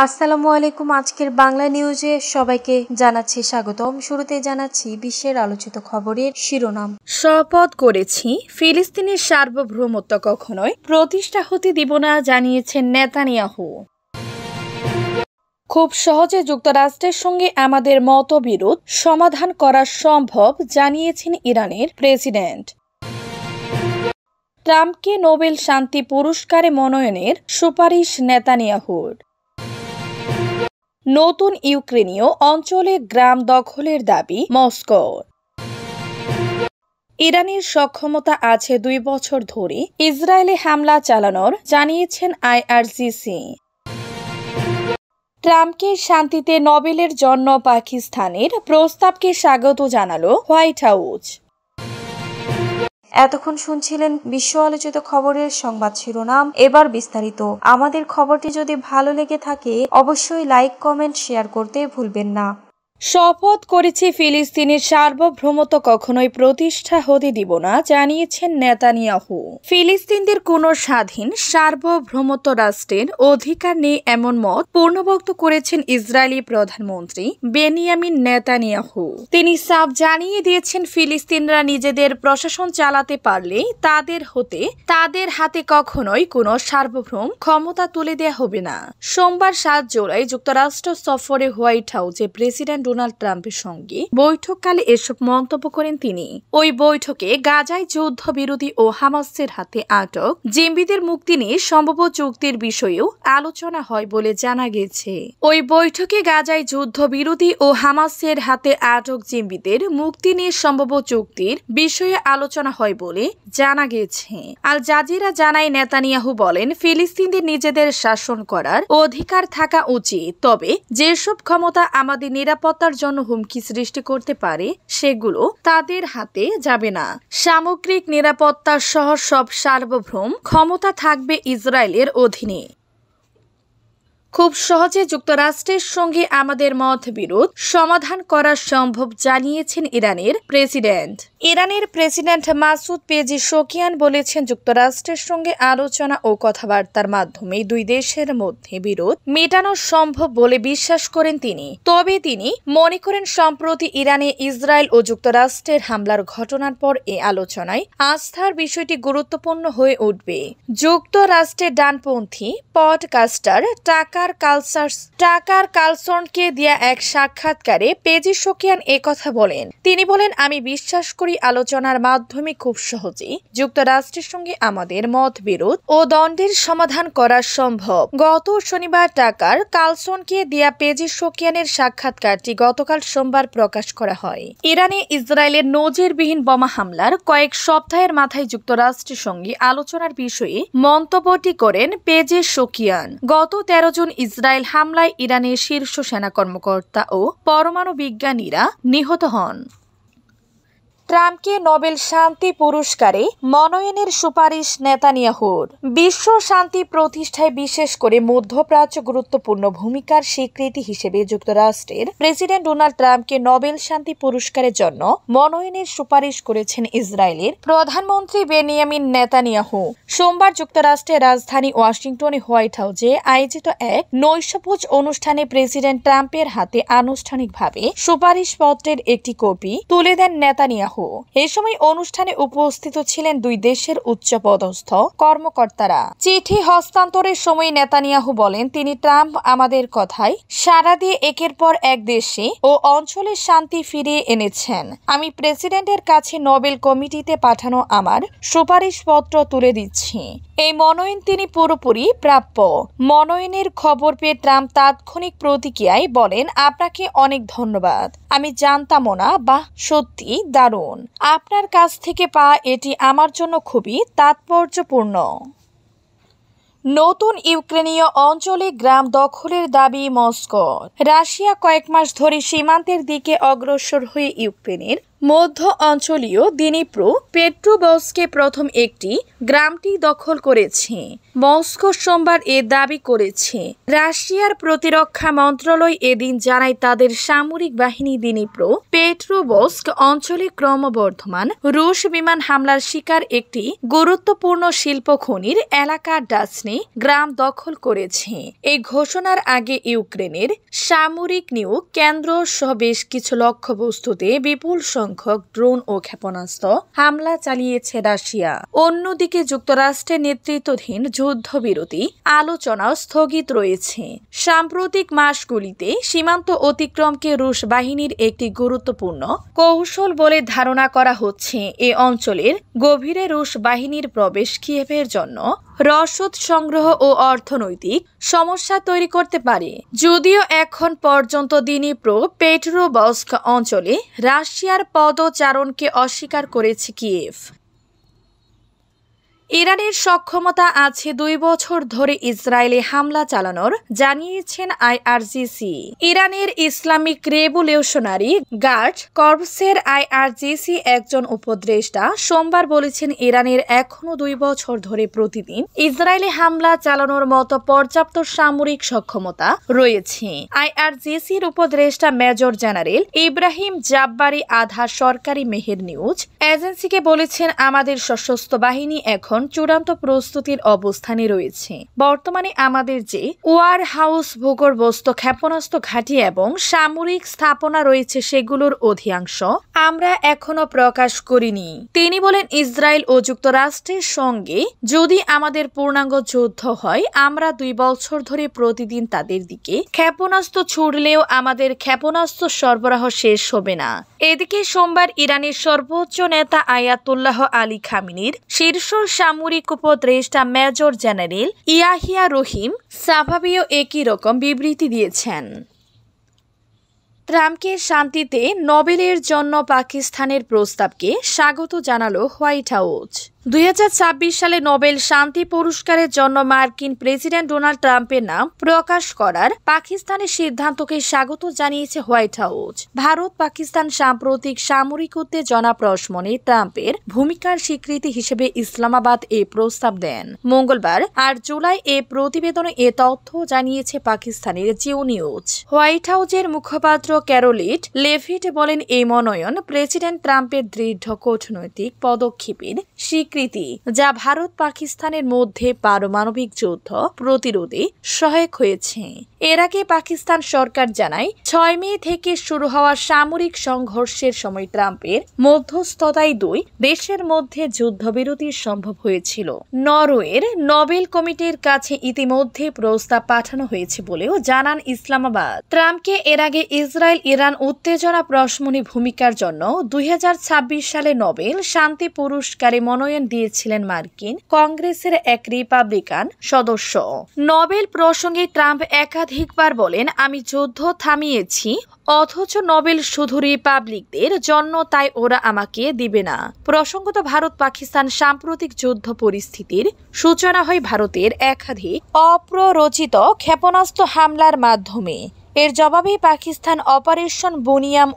আসসালামু আলাইকুম। আজকের বাংলা নিউজে সবাইকে জানাচ্ছি স্বাগতম। শুরুতে জানাচ্ছি বিশ্বের আলোচিত খবরের শিরোনাম। শপথ করেছি ফিলিস্তিনের সার্বভৌমত্ব কখনোই প্রতিষ্ঠা হতে দিব না, জানিয়েছেন নেতানিয়াহু। খুব সহজে যুক্তরাষ্ট্রের সঙ্গে আমাদের মতবিরোধ সমাধান করা সম্ভব, জানিয়েছেন ইরানের প্রেসিডেন্ট। ট্রাম্পকে নোবেল শান্তি পুরস্কারে মনোনয়নের সুপারিশ নেতানিয়াহুর। নতুন ইউক্রেনীয় অঞ্চলে গ্রাম দখলের দাবি মস্কোর। ইরানের সক্ষমতা আছে 2 বছর ধরে ইসরায়েলে হামলা চালানোর, জানিয়েছেন আইআরজিসি। ট্রাম্পকে শান্তিতে নোবেলের জন্য পাকিস্তানের প্রস্তাবকে স্বাগত জানালো হোয়াইট হাউস। এতক্ষণ শুনছিলেন বিশ্ব আলোচিত খবরের সংবাদ শিরোনাম। এবার বিস্তারিত। আমাদের খবরটি যদি ভালো লেগে থাকে অবশ্যই লাইক, কমেন্ট, শেয়ার করতে ভুলবেন না। শপথ করেছি ফিলিস্তিনের সার্বভৌমত্ব কখনোই প্রতিষ্ঠা হতে দিব না, জানিয়েছেন নেতানিয়াহু। ফিলিস্তিনদের কোনো স্বাধীন সার্বভৌমত্ব রাষ্ট্রের অধিকার নেই এমন মত পূর্ণবক্ত করেছেন ইসরায়েলি প্রধানমন্ত্রী বেনিয়ামিন নেতানিয়াহু। তিনি সাফ জানিয়ে দিয়েছেন, ফিলিস্তিনরা নিজেদের প্রশাসন চালাতে পারলে তাদের হাতে কখনোই কোনো সার্বভৌম ক্ষমতা তুলে দেয়া হবে না। সোমবার 7 জুলাই যুক্তরাষ্ট্র সফরে হোয়াইট হাউসে প্রেসিডেন্ট ডোনাল্ড ট্রাম্পের সঙ্গে বৈঠককালে এসব মন্তব্য করেন তিনি। ওই বৈঠকে গাজায় যুদ্ধবিরোধী ও হামাসের হাতে আটক জিম্মিদের মুক্তি নিয়ে সম্ভাব্য চুক্তির বিষয়েও আলোচনা হয় বলে জানা গেছে। ওই বৈঠকে গাজায় যুদ্ধবিরোধী ও হামাসের হাতে আটক জিম্মিদের মুক্তি নিয়ে সম্ভাব্য চুক্তির বিষয়ে আলোচনা হয় বলে জানা গেছে। আল জাজিরা জানায়, নেতানিয়াহু বলেন, ফিলিস্তিনদের নিজেদের শাসন করার অধিকার থাকা উচিত, তবে যেসব ক্ষমতা আমাদের নিরাপত্তার জন্য হুমকি সৃষ্টি করতে পারে সেগুলো তাদের হাতে যাবে না। সামগ্রিক নিরাপত্তা সহ সব সার্বভৌম ক্ষমতা থাকবে ইসরায়েলের অধীনে। খুব সহজে যুক্তরাষ্ট্রের সঙ্গে আমাদের মতবিরোধ সমাধান করা সম্ভব, জানিয়েছেন ইরানের প্রেসিডেন্ট। ইরানের প্রেসিডেন্ট মাসুদ পেজিশকিয়ান বলেছেন, যুক্তরাষ্ট্রের সঙ্গে আলোচনা ও কথাবার্তার মাধ্যমে দুই দেশের মধ্যে বিরোধ মেটানো সম্ভব বলে বিশ্বাস করেন তিনি। তবে তিনি মনে করেন, সম্প্রতি ইরানে ইসরায়েল ও যুক্তরাষ্ট্রের হামলার ঘটনার পর এই আলোচনায় আস্থার বিষয়টি গুরুত্বপূর্ণ হয়ে উঠবে। যুক্তরাষ্ট্রের ডানপন্থী পডকাস্টার টাকার কালসনকে দেয়া এক সাক্ষাৎকারে পেজিশকিয়ান একথা বলেন। তিনি বলেন, আমি বিশ্বাস করি আলোচনার মাধ্যমে খুব সহজেই যুক্তরাষ্ট্রের সঙ্গে আমাদের মতবিরোধ ও দ্বন্দ্বের সমাধান করা সম্ভব। গত শনিবার টাকার কালসনকে দেয়া পেজিশকিয়ানের সাক্ষাৎকারটি গতকাল সোমবার প্রকাশ করা হয়। ইরানে ইসরায়েলের নজিরবিহীন বোমা হামলার কয়েক সপ্তাহের মাথায় যুক্তরাষ্ট্রের সঙ্গে আলোচনার বিষয়ে মন্তব্যটি করেন পেজিশকিয়ান। গত 13 জুন ইসরায়েল হামলায় ইরানের শীর্ষ সেনা কর্মকর্তা ও পরমাণু বিজ্ঞানীরা নিহত হন। ট্রাম্পকে নোবেল শান্তি পুরস্কারে মনোনয়নের সুপারিশ নেতানিয়াহুর। বিশ্ব শান্তি প্রতিষ্ঠায় বিশেষ করে মধ্যপ্রাচ্য গুরুত্বপূর্ণ ভূমিকার স্বীকৃতি হিসেবে যুক্তরাষ্ট্রের প্রেসিডেন্ট ডোনাল্ড ট্রাম্পকে নোবেল শান্তি পুরস্কারের জন্য মনোনয়নের সুপারিশ করেছেন ইসরায়েলের প্রধানমন্ত্রী বেনিয়ামিন নেতানিয়াহু। সোমবার যুক্তরাষ্ট্রের রাজধানী ওয়াশিংটনে হোয়াইট হাউসে আয়োজিত এক নৈশভোজ অনুষ্ঠানে প্রেসিডেন্ট ট্রাম্পের হাতে আনুষ্ঠানিকভাবে সুপারিশপত্রের একটি কপি তুলে দেন নেতানিয়াহু। এ সময় অনুষ্ঠানে উপস্থিত ছিলেন দুই দেশের উচ্চপদস্থ কর্মকর্তারা। চিঠি হস্তান্তরের সময় নেতানিয়াহু বলেন, তিনি ট্রাম্প আমাদের কথায় সাড়া দিয়ে একের পর এক দেশে ও অঞ্চলে শান্তি ফিরিয়ে এনেছেন। আমি প্রেসিডেন্টের কাছে নোবেল কমিটিতে পাঠানো আমার সুপারিশপত্র তুলে দিচ্ছি। এই মনোনয়ন তিনি পুরোপুরি প্রাপ্য। মনোনয়নের খবর পেয়ে ট্রাম্প তাৎক্ষণিক প্রতিক্রিয়ায় বলেন, আপনাকে অনেক ধন্যবাদ। আমি জানতামও না, বাহ, সত্যি দারুণ। আপনার কাছ থেকে পাওয়া এটি আমার জন্য খুবই তাৎপর্যপূর্ণ। নতুন ইউক্রেনীয় অঞ্চলে গ্রাম দখলের দাবি মস্কোর। রাশিয়া কয়েক মাস ধরে সীমান্তের দিকে অগ্রসর হয়ে ইউক্রেনের মধ্য অঞ্চলীয় দিনিপ্রো পেট্রোবস্কে প্রথম একটি গ্রামটি দখল করেছে। মস্কো সোমবার এ দাবি করেছে। রাশিয়ার প্রতিরক্ষা মন্ত্রণালয় এদিন জানায় তাদের সামরিক বাহিনী দিনিপ্রো পেট্রোবস্ক অঞ্চলে ক্রমবর্ধমান রুশ বিমান হামলার শিকার একটি গুরুত্বপূর্ণ শিল্প খনির এলাকা ডাসনি গ্রাম দখল করেছে। এই ঘোষণার আগে ইউক্রেনের সামরিক নিয়োগ কেন্দ্র সহ বেশ কিছু লক্ষ্যবস্তুতে বিপুল সংখ্যক ড্রোন ও ক্ষেপণাস্ত্র হামলা চালিয়েছে রাশিয়া। অন্যদিকে যুক্তরাষ্ট্রের নেতৃত্বাধীন যুদ্ধবিরতি আলোচনাও স্থগিত রয়েছে। সাম্প্রতিক মাসগুলিতে সীমান্ত অতিক্রমকে রুশ বাহিনীর একটি গুরুত্বপূর্ণ কৌশল বলে ধারণা করা হচ্ছে। এ অঞ্চলের গভীরে রুশ বাহিনীর প্রবেশ কিয়েভের জন্য রসদ সংগ্রহ ও অর্থনৈতিক সমস্যা তৈরি করতে পারে। যদিও এখন পর্যন্ত দিনিপ্রো পেট্রোবস্ক অঞ্চলে রাশিয়ার পদচারণকে অস্বীকার করেছে কিয়েভ। ইরানের সক্ষমতা আছে 2 বছর ধরে ইসরায়েলে হামলা চালানোর, জানিয়েছেন আইআরজিসি। ইরানের ইসলামিক রেভলিউশনারি গার্ড কর্পসের আইআরজিসি একজন উপদেষ্টা সোমবার বলেছেন, ইরানের এখনো 2 বছর ধরে প্রতিদিন ইসরায়েলে হামলা চালানোর মতো পর্যাপ্ত সামরিক সক্ষমতা রয়েছে। আইআরজিসির উপদেষ্টা মেজর জেনারেল ইব্রাহিম জাব্বারি আধা সরকারি মেহের নিউজ এজেন্সিকে বলেছেন, আমাদের সশস্ত্র বাহিনী এখন চূড়ান্ত প্রস্তুতির অবস্থানে রয়েছে। বর্তমানে আমাদের যে ওয়ার হাউস, ভূগর্ভস্থ ক্ষেপণাস্ত্র ঘাঁটি এবং সামরিক স্থাপনা রয়েছে সেগুলোর অধিকাংশ আমরা এখনো প্রকাশ করিনি। তিনি বলেন, ইসরায়েল ও যুক্তরাষ্ট্রের সঙ্গে যদি আমাদের পূর্ণাঙ্গ যুদ্ধ হয়, আমরা 2 বছর ধরে প্রতিদিন তাদের দিকে ক্ষেপণাস্ত্র ছুড়লেও আমাদের ক্ষেপণাস্ত্র সরবরাহ শেষ হবে না। এদিকে সোমবার ইরানের সর্বোচ্চ নেতা আয়াতুল্লাহ আলী খামেনির শীর্ষ সামরিক উপদেষ্টা মেজর জেনারেল ইয়াহিয়া রহিম সাফাভিও একই রকম বিবৃতি দিয়েছেন। ট্রাম্পকে শান্তিতে নোবেলের জন্য পাকিস্তানের প্রস্তাবকে স্বাগত জানালো হোয়াইট হাউস। 2026 সালে নোবেল শান্তি পুরস্কারের জন্য মার্কিন প্রেসিডেন্ট ডোনাল্ড ট্রাম্পের নাম প্রকাশ করার পাকিস্তানের সিদ্ধান্তকে স্বাগত জানিয়েছে হোয়াইট হাউস। ভারত পাকিস্তান সাম্প্রতিক সামরিক উত্তেজনা প্রশমনে ট্রাম্পের ভূমিকার স্বীকৃতি হিসেবে ইসলামাবাদ এ প্রস্তাব দেন। মঙ্গলবার 8 জুলাই এ প্রতিবেদনে এ তথ্য জানিয়েছে পাকিস্তানের জিও নিউজ। হোয়াইট হাউসের মুখপাত্র ক্যারোলিন লেভিট বলেন, এই মনোনয়ন প্রেসিডেন্ট ট্রাম্পের দৃঢ় কূটনৈতিক পদক্ষেপের স্বীকৃতি, যা ভারত পাকিস্তানের মধ্যে পারমাণবিক যুদ্ধ প্রতিরোধে সহায়ক হয়েছে। এর আগে পাকিস্তান সরকার জানায়, 6 মে থেকে শুরু হওয়া সামরিক সংঘর্ষের সময় ট্রাম্পের মধ্যস্থতায় 2 দেশের মধ্যে যুদ্ধবিরতি সম্ভব হয়েছিল। নরওয়ের নোবেল কমিটির কাছে ইতিমধ্যে প্রস্তাব পাঠানো হয়েছে বলেও জানান ইসলামাবাদ। ট্রাম্পকে এর আগে ইসরায়েল ইরান উত্তেজনা প্রশমনে ভূমিকার জন্য 2026 সালে নোবেল শান্তি পুরস্কারে মনোনয়ন দিয়েছিলেন মার্কিন কংগ্রেসের এক রিপাবলিকান সদস্য। নোবেল প্রসঙ্গে ট্রাম্প একাধিকবার বলেন, আমি যুদ্ধ থামিয়েছি, অথচ নোবেল শুধু রিপাবলিকদের জন্য, তাই ওরা আমাকে দিবে না। প্রসঙ্গত, ভারত পাকিস্তান সাম্প্রতিক যুদ্ধ পরিস্থিতির সূচনা হয় ভারতের একাধিক অপ্ররোচিত ক্ষেপণাস্ত্র হামলার মাধ্যমে। এর জবাবে পাকিস্তান অপারেশন বুনিয়াম